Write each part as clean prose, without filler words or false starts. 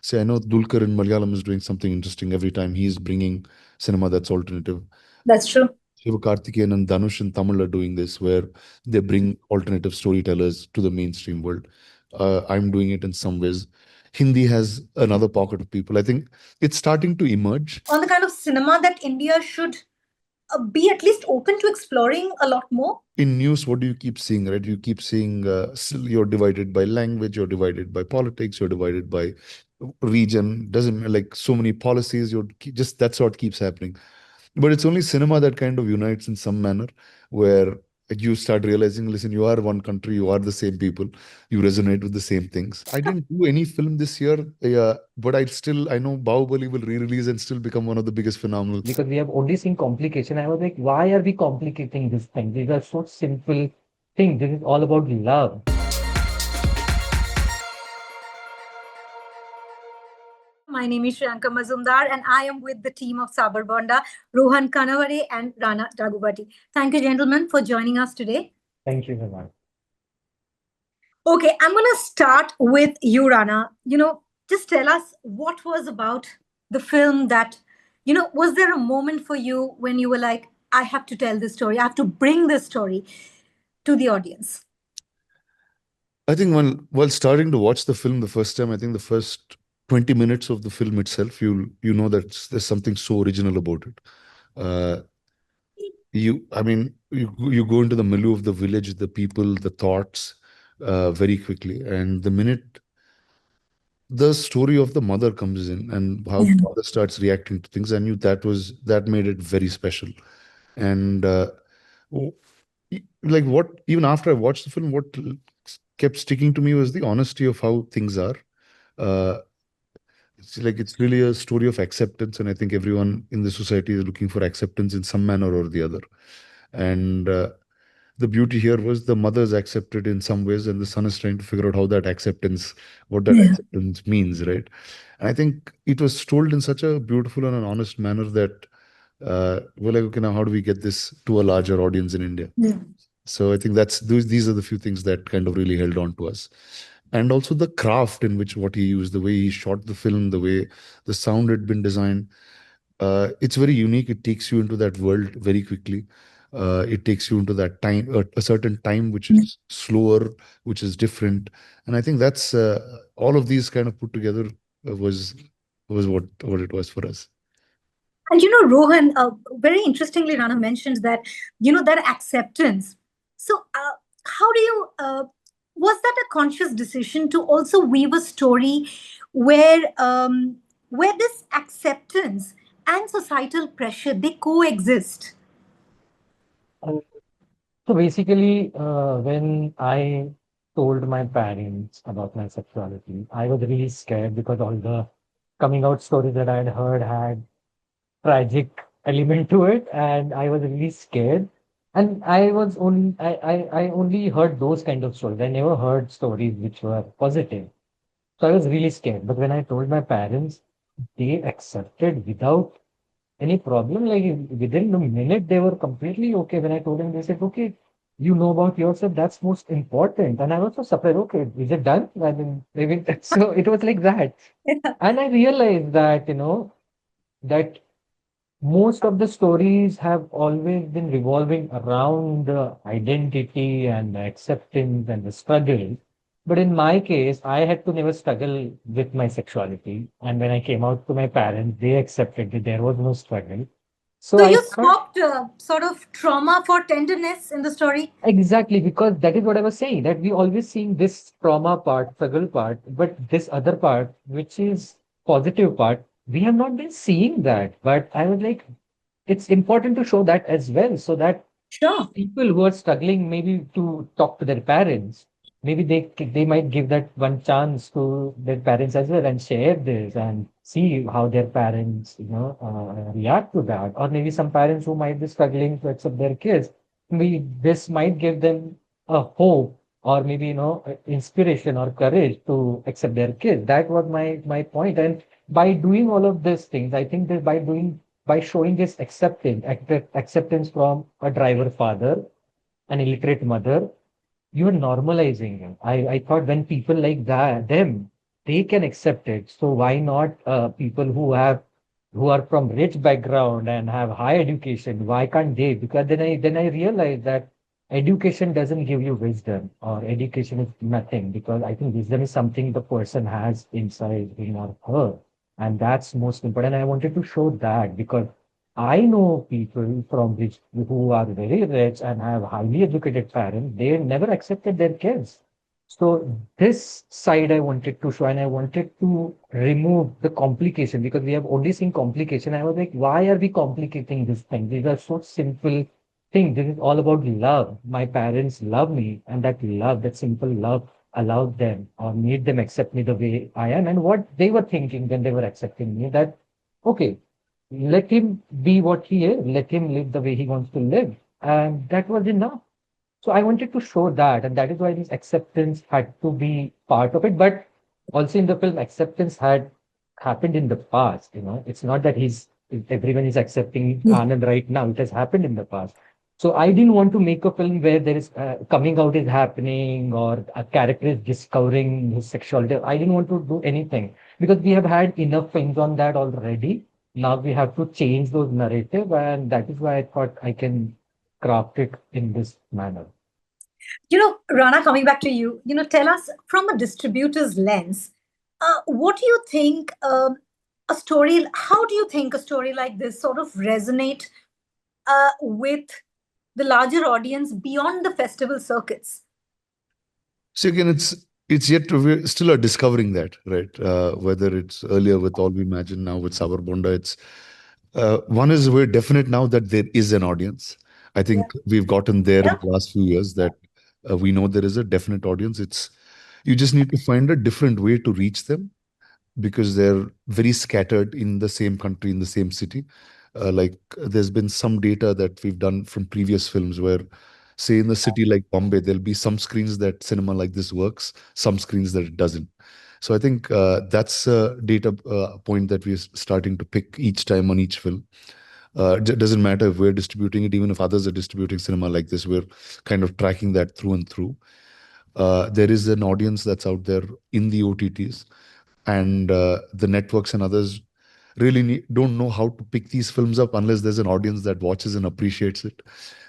say, I know Dulquer in Malayalam is doing something interesting every time he's bringing cinema that's alternative. That's true. Karthikeyan and Dhanush in Tamil are doing this, where they bring alternative storytellers to the mainstream world. I'm doing it in some ways. Hindi has another pocket of people. I think it's starting to emerge. On the kind of cinema that India should be at least open to exploring a lot more. In news, what do you keep seeing, right? You keep seeing you're divided by language, you're divided by politics, you're divided by region. Doesn't like so many policies. Just that's what keeps happening. But it's only cinema that kind of unites in some manner, where you start realizing, listen, you are one country, you are the same people, you resonate with the same things. I didn't do any film this year, but I know Bahubali will re-release and still become one of the biggest phenomenal. Because we have only seen complication. I was like, why are we complicating this thing? These are so simple things. This is all about love. My name is Shreyanka Mazumdar, and I am with the team of Sabar Bonda, Rohan Kanawade, and Rana Daggubati. Thank you, gentlemen, for joining us today. Thank you very much. Okay, I'm going to start with you, Rana. Just tell us what was about the film that, was there a moment for you when you were like, I have to tell this story, I have to bring this story to the audience? I think while starting to watch the film the first time, I think the first 20 minutes of the film itself, you know that there's something so original about it. Uh, you go into the milieu of the village, the people, the thoughts, very quickly. And the minute the story of the mother comes in and how the mother starts reacting to things, I knew that made it very special. And w- like what even after I watched the film, what kept sticking to me was the honesty of how things are. Uh, it's really a story of acceptance, and I think everyone in the society is looking for acceptance in some manner or the other. And the beauty here was the mother's accepted in some ways, and the son is trying to figure out how that acceptance, what that acceptance means, right? And I think it was told in such a beautiful and an honest manner that we're like, okay, now how do we get this to a larger audience in India? So I think these are the few things that kind of really held on to us. And also the craft in which what he used, the way he shot the film, the way the sound had been designed, it's very unique. It takes you into that world very quickly. It takes you into that time, a certain time which is slower, which is different. And I think that's all of these kind of put together was what it was for us. And Rohan, very interestingly, Rana mentioned that, that acceptance. So, how do you, was that a conscious decision to also weave a story where this acceptance and societal pressure, they coexist? Uh, So basically, when I told my parents about my sexuality, I was really scared because all the coming out stories that I had heard had tragic element to it, and I was really scared. And I only heard those kind of stories. I never heard stories which were positive. So I was really scared. But when I told my parents, they accepted without any problem. Like within a minute, they were completely okay. When I told them, they said, "Okay, you know about yourself. That's most important." And I was so surprised. Okay, is it done? I mean, maybe so. It was like that, and I realized that that most of the stories have always been revolving around the identity and the acceptance and the struggle. But in my case, I had to never struggle with my sexuality. And when I came out to my parents, they accepted that there was no struggle. So So I you thought swapped sort of trauma for tenderness in the story? exactly because that is what I was saying, that we always seeing this trauma part, struggle part, but this other part, which is positive part, we have not been seeing that. But I was like, it's important to show that as well so that Sure. people who are struggling maybe to talk to their parents, maybe they might give that one chance to their parents as well and share this and see how their parents react to that. Or maybe some parents who might be struggling to accept their kids, maybe this might give them a hope or maybe inspiration or courage to accept their kids. That was my point. And by doing all of these things, I think that by showing this acceptance from a driver father, an illiterate mother, you are normalizing him. I thought when people like that, them they can accept it. So why not people who are from rich background and have high education? Why can't they? Because then I realized that education doesn't give you wisdom, or education is nothing, because I think wisdom is something the person has inside him or her, and that's most important. I wanted to show that because I know people from rich who are very rich and have highly educated parents. They never accepted their kids. So this side I wanted to show, and I wanted to remove the complication because we have only seen complication. I was like, why are we complicating this thing? These are so simple things. This is all about love. My parents love me, and that love, that simple love, allowed them or made them accept me the way I am. And what they were thinking when they were accepting me, that okay, let him be what he is, let him live the way he wants to live. And that was enough. So I wanted to show that, and that is why this acceptance had to be part of it. But also in the film, acceptance had happened in the past. It's not that everyone is accepting Yeah. Anand right now. It has happened in the past. So I didn't want to make a film where there is coming out is happening or a character is discovering his sexuality. I didn't want to do anything because we have had enough films on that already. Now we have to change those narrative, and that is why I thought I can craft it in this manner. Rana, coming back to you, tell us from a distributor's lens, what do you think how do you think a story like this sort of resonate with the larger audience beyond the festival circuits? See, again, it's yet to, we're still are discovering that, right? Whether it's earlier with All We Imagine, now with Sabar Bonda, it's one is we're definite now that there is an audience. I Yeah. think we've gotten there in Yeah. the last few years that we know there is a definite audience. It's you just need to find a different way to reach them because they're very scattered in the same country, in the same city. There's been some data that we've done from previous films where, say, in a city like Bombay, there'll be some screens that cinema like this works, some screens that it doesn't. So I think that's a data point that we're starting to pick each time on each film. It doesn't matter if we're distributing it, even if others are distributing cinema like this, we're kind of tracking that through and through. There is an audience that's out there in the OTTs, and the networks and others really don't know how to pick these films up unless there's an audience that watches and appreciates it.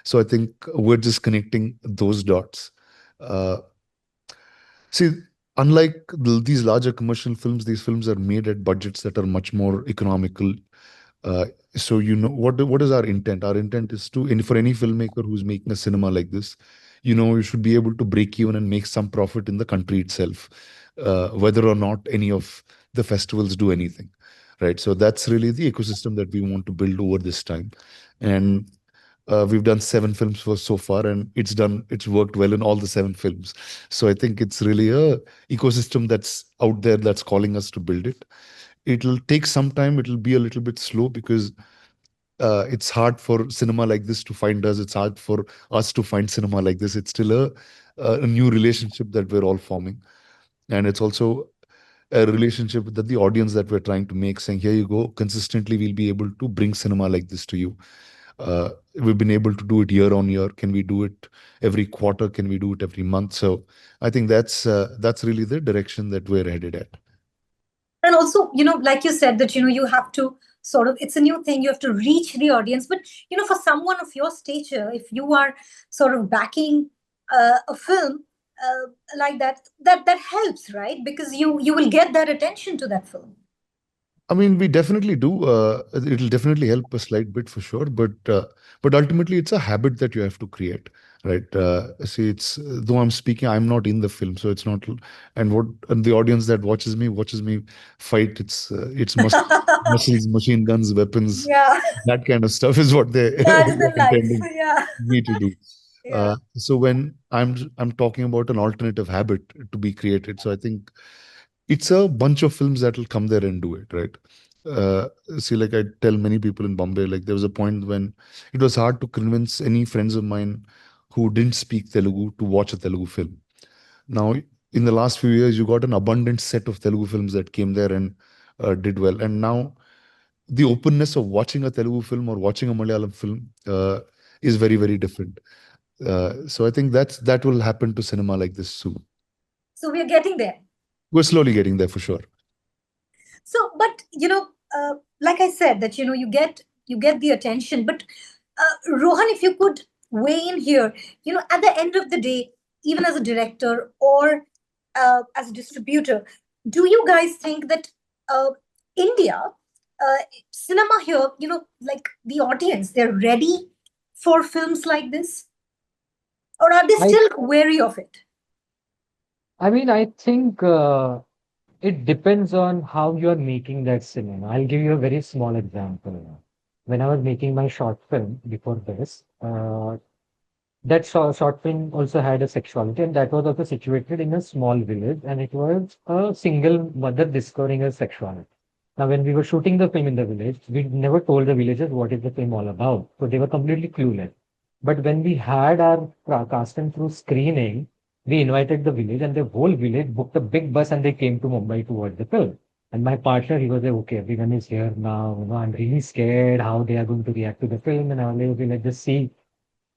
So I think we're just connecting those dots. Uh, See, unlike these larger commercial films, these films are made at budgets that are much more economical. Uh, so what is our intent? Our intent is to, and for any filmmaker who's making a cinema like this, you should be able to break even and make some profit in the country itself, whether or not any of the festivals do anything, right? So that's really the ecosystem that we want to build over this time, and we've done 7 films for so far, and it's worked well in all the 7 films. So I think it's really a ecosystem that's out there that's calling us to build it. It'll take some time. It'll be a little bit slow because it's hard for cinema like this to find us. It's hard for us to find cinema like this. It's still a new relationship that we're all forming, and it's also a relationship that the audience that we're trying to make, saying, here you go, consistently we'll be able to bring cinema like this to you. We've been able to do it year on year. Can we do it every quarter? Can we do it every month? So I think that's really the direction that we're headed at. And also, like you said, that you have to sort of, it's a new thing, you have to reach the audience. But for someone of your stature, if you are sort of backing a film like that helps, right? Because you will get that attention to that film. I mean, we definitely do. It'll definitely help a slight bit for sure, but ultimately, it's a habit that you have to create, right? See, it's though I'm speaking, I'm not in the film, so it's not. And the audience that watches me fight. It's muscles, machine guns, weapons, Yeah. that kind of stuff is what they That is the they're life. intending Yeah. me to do. Yeah. So when I'm talking about an alternative habit to be created, so I think it's a bunch of films that will come there and do it, right? Uh, See, like I tell many people in Bombay, like there was a point when it was hard to convince any friends of mine who didn't speak Telugu to watch a Telugu film. Now, in the last few years, you got an abundant set of Telugu films that came there and did well. And now the openness of watching a Telugu film or watching a Malayalam film is very, very different. So I think that will happen to cinema like this soon. So we are getting there. We're slowly getting there for sure. So, but like I said, that you get the attention. But Rohan, if you could weigh in here, at the end of the day, even as a director or as a distributor, do you guys think that India cinema here, like the audience, they're ready for films like this, or are they I still wary of it? I mean, I think it depends on how you're making that cinema. I'll give you a very small example. When I was making my short film before this, that short film also had a sexuality, and that was also situated in a small village, and it was a single mother discovering her sexuality. Now, when we were shooting the film in the village, we never told the villagers what is the film all about, so they were completely clueless. But when we had our cast and crew screening, we invited the village, and the whole village booked a big bus, and they came to Mumbai to watch the film. And my partner, he was like, okay, everyone is here now. I'm really scared how they are going to react to the film. And I was like, okay, let's just see,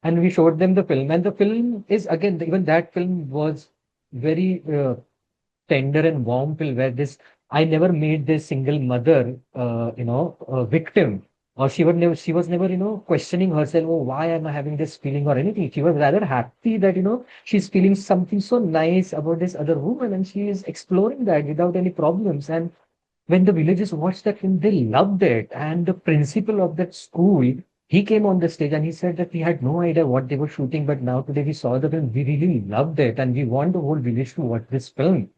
and we showed them the film, and the film is again, even that film was very tender and warm film, where this, I never made this single mother a victim, or she was never questioning herself, oh, why am I having this feeling or anything. She was rather happy that she's feeling something so nice about this other woman, and she is exploring that without any problems. And when the villagers watched that film, they loved it. And the principal of that school, he came on the stage and he said that we had no idea what they were shooting, but now today we saw the film, we really loved it, and we want the whole village to watch this film.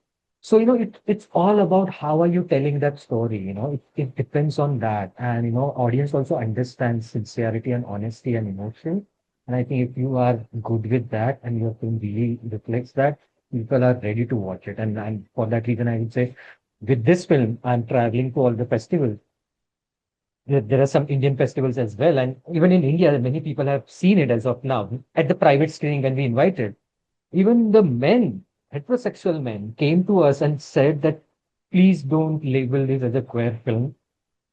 So, it's all about how are you telling that story, it depends on that. And, audience also understands sincerity and honesty and emotion. And I think if you are good with that and your film really reflects that, people are ready to watch it. And for that reason, I would say with this film, I'm traveling to all the festivals. There are some Indian festivals as well. And even in India, many people have seen it as of now at the private screening when we invited. Even the men, heterosexual men, came to us and said that please don't label this as a queer film.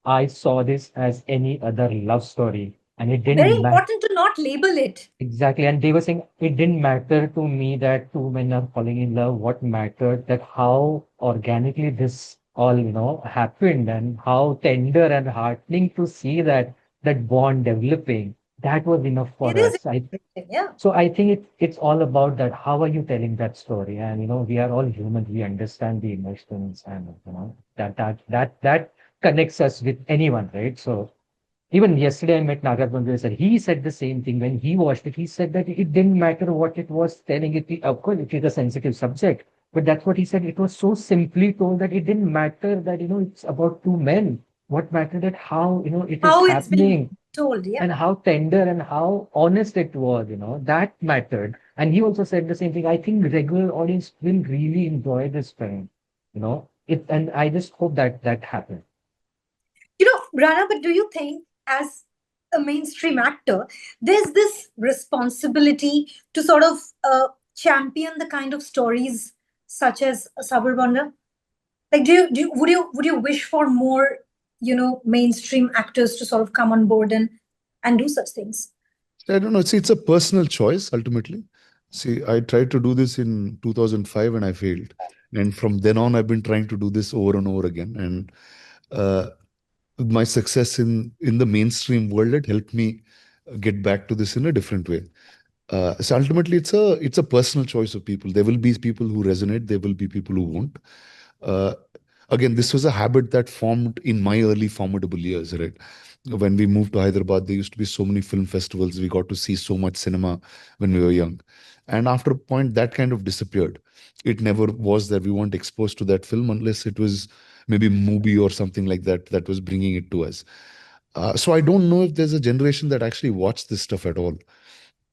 I saw this as any other love story. And it Very didn't matter. important to not label it. Exactly. And they were saying it didn't matter to me that two men are falling in love. What mattered that how organically this all, happened, and how tender and heartening to see that bond developing. That was enough It for is us. I interesting, yeah. So I think it's all about that. How are you telling that story? And we are all humans. We understand the emotions, and that connects us with anyone, right? So even yesterday, I met Nagarjuna said he said the same thing when he watched it. He said that it didn't matter what it was telling. Of course, it is a sensitive subject, but that's what he said. It was so simply told that it didn't matter that it's about two men. What mattered that how it is How it's being happening, told, yeah. and how tender and how honest it was. That mattered. And he also said the same thing. I think regular audience will really enjoy this film. It, and I just hope that happens. Rana, but do you think, as a mainstream actor, there's this responsibility to sort of champion the kind of stories such as Sabar Bonda? Like, would you wish for more, mainstream actors to sort of come on board and do such things? I don't know. It's a personal choice ultimately. See, I tried to do this in 2005 and I failed. And from then on, I've been trying to do this over and over again. And uh, my success in the mainstream world had helped me get back to this in a different way. So ultimately, it's a personal choice of people. There will be people who resonate. There will be people who won't. Uh, Again, this was a habit that formed in my early formidable years, right? When we moved to Hyderabad, there used to be so many film festivals. We got to see so much cinema when we were young. And after a point, that kind of disappeared. It never was that we weren't exposed to that film unless it was maybe movie or something like that that was bringing it to us. So I don't know if there's a generation that actually watched this stuff at all.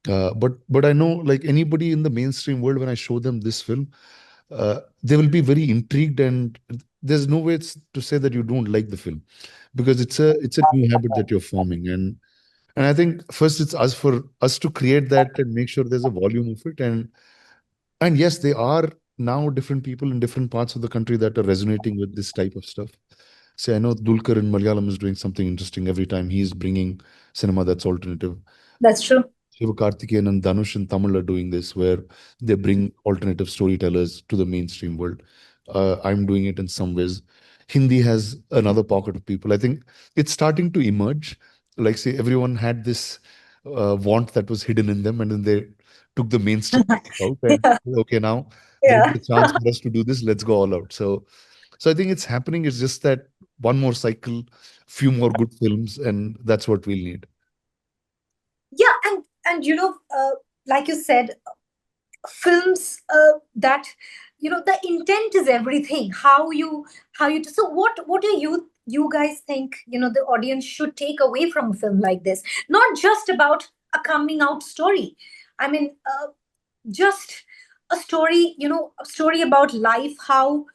But I know, like anybody in the mainstream world, when I show them this film, they will be very intrigued, and there's no way to say that you don't like the film, because it's a new habit that you're forming. And I think first it's us for us to create that and make sure there's a volume of it. And yes, there are now different people in different parts of the country that are resonating with this type of stuff. Say, I know Dulquer in Malayalam is doing something interesting every time he's bringing cinema that's alternative. That's true. Karthikeyan and Dhanush in Tamil are doing this, where they bring alternative storytellers to the mainstream world. I'm doing it in some ways. Hindi has another pocket of people. I think it's starting to emerge. Like, say, everyone had this want that was hidden in them, and then they took the mainstream out and Yeah. okay, now there is Yeah. a chance for us to do this. Let's go all out. So I think it's happening. It's just that one more cycle, few more good films, and that's what we'll need. Yeah, and like you said, films that the intent is everything. How you so what do you guys think the audience should take away from a film like this? Not just about a coming out story. I mean, just a story, a story about life, how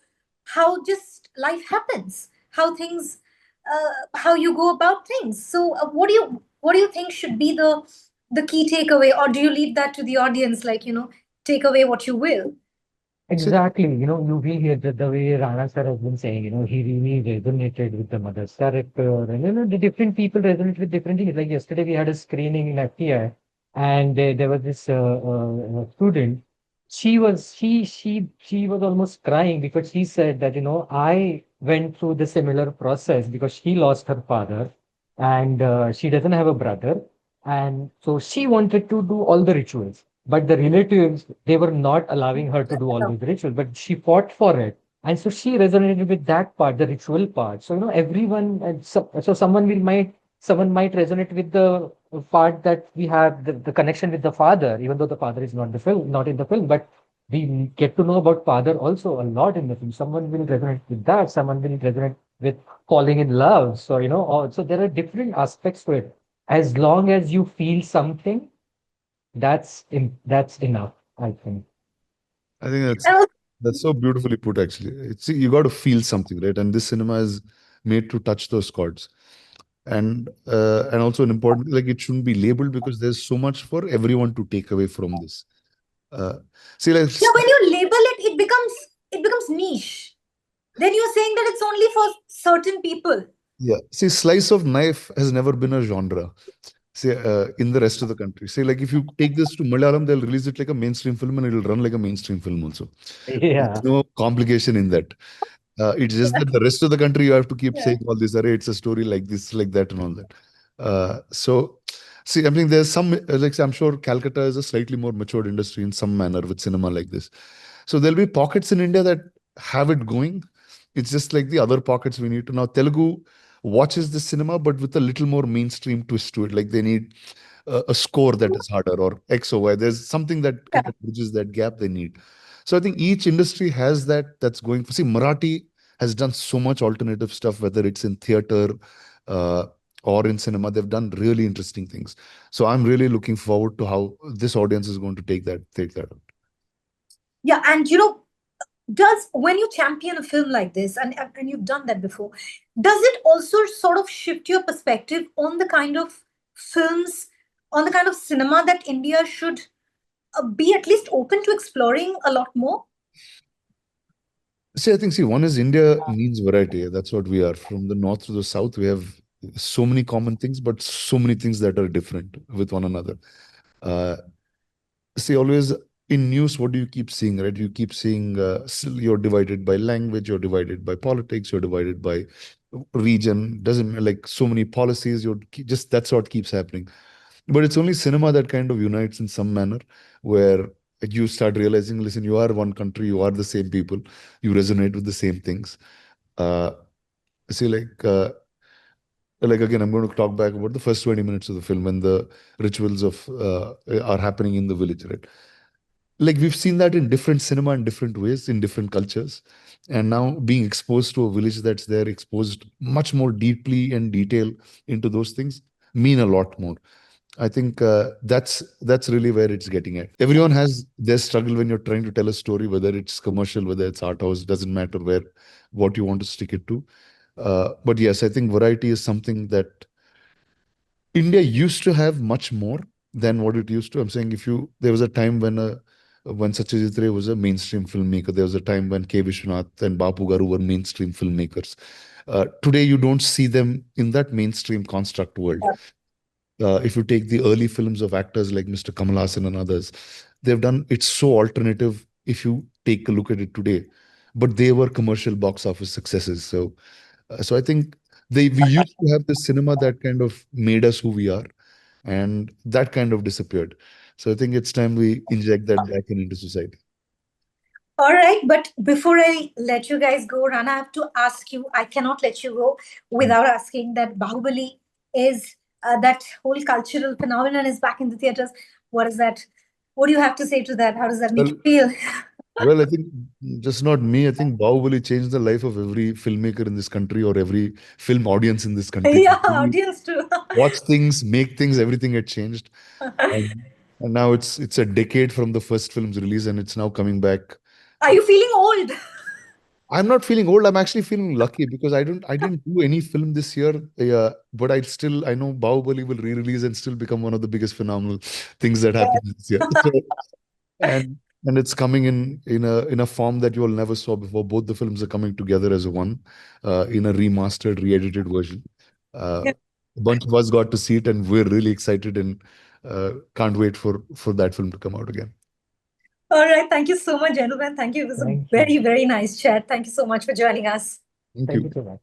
just life happens, how things, how you go about things. So what do you think should be the key takeaway, or do you leave that to the audience, like, take away what you will? So Exactly. You will hear the way Rana sir has been saying, he really resonated with the mother's character. And, the different people resonate with different things. Like yesterday, we had a screening in FTI, and there was this student. She was almost crying because she said that, I went through the similar process because she lost her father, and she doesn't have a brother. And so she wanted to do all the rituals, but the relatives, they were not allowing her to do all these rituals, but she fought for it. And so she resonated with that part, the ritual part. So, everyone, and so someone might resonate with the part that we have the connection with the father, even though the father is not in the film, but we get to know about father also a lot in the film. Someone will resonate with that. Someone will resonate with falling in love. So, so there are different aspects to it. As long as you feel something, that's enough, I think. I think that's And that's so beautifully put. Actually, it's you got to feel something, right? And this cinema is made to touch those chords. And also an important, like, it shouldn't be labeled because there's so much for everyone to take away from this. Uh, See, like, yeah, when you label it, it becomes niche. Then you're saying that it's only for certain people. yeah, see, slice of life has never been a genre. Say, in the rest of the country, say, like, if you take this to Malayalam, they'll release it like a mainstream film and it'll run like a mainstream film also. There's Yeah. no complication in that. It's just that the rest of the country, you have to keep saying Yeah. all this, array, it's a story like this, like that, and all that. So, see, I mean, there's some, like, I'm sure Calcutta is a slightly more matured industry in some manner with cinema like this. So there'll be pockets in India that have it going. It's just like the other pockets we need to. Now, Telugu watches the cinema, but with a little more mainstream twist to it. Like, they need a score that is harder or X or Y. There's something that kind of bridges that gap they need. So I think each industry has that that's going for. See, Marathi has done so much alternative stuff, whether it's in theater uh, or in cinema. They've done really interesting things. So I'm really looking forward to how this audience is going to take that up. Yeah, and does when you champion a film like this, and you've done that before, does it also sort of shift your perspective on the kind of films, on the kind of cinema that India should be at least open to exploring a lot more? See, I think, see, one is India needs variety. That's what we are. From the north to the south, we have so many common things, but so many things that are different with one another. Uh, See, always in news, what do you keep seeing, right? You keep seeing you're divided by language, you're divided by politics, you're divided by region. Doesn't matter, like, so many policies. Just that's what keeps happening. But it's only cinema that kind of unites in some manner, where you start realizing, listen, you are one country, you are the same people, you resonate with the same things. Uh, See, like, again, I'm going to talk back about the first 20 minutes of the film when the rituals of are happening in the village, right? Like, we've seen that in different cinema in different ways in different cultures, and now being exposed to a village that's there, exposed much more deeply and detail into those things, mean a lot more. I think that's really where it's getting at. Everyone has their struggle when you're trying to tell a story, whether it's commercial, whether it's art house, doesn't matter where, what you want to stick it to. But yes, I think variety is something that India used to have much more than what it used to. I'm saying, if you there was a time when Satyajit Ray was a mainstream filmmaker. There was a time when K. Vishwanath and Bapu Garu were mainstream filmmakers. Today, you don't see them in that mainstream construct world. If you take the early films of actors like Mr. Kamal Hassan and others, they've done it's so alternative. If you take a look at it today, but they were commercial box office successes. So I think we used to have this cinema that kind of made us who we are, and that kind of disappeared. So I think it's time we inject that back into society. All right, but before I let you guys go, Rana, I have to ask you. I cannot let you go Mm. without asking that Bahubali is that whole cultural phenomenon is back in the theaters. What is that? What do you have to say to that? How does that make Well, you feel? well, I think just not me. I think Bahubali changed the life of every filmmaker in this country or every film audience in this country. Yeah, We audience too. watch things, make things, everything had changed. And, and now it's a decade from the first film's release, and it's now coming back. Are you feeling old? I'm not feeling old. I'm actually feeling lucky because I didn't do any film this year. Yeah, but I know Bahubali will re-release and still become one of the biggest phenomenal things that happened this year. So, and and it's coming in a form that you all never saw before. Both the films are coming together as one, in a remastered, re-edited version. Uh, a bunch of us got to see it, and we're really excited and can't wait for that film to come out again. All right. Thank you so much, gentlemen. Thank you. It was a Thank you. very, very nice chat. Thank you so much for joining us. Thank Thank you you. so much.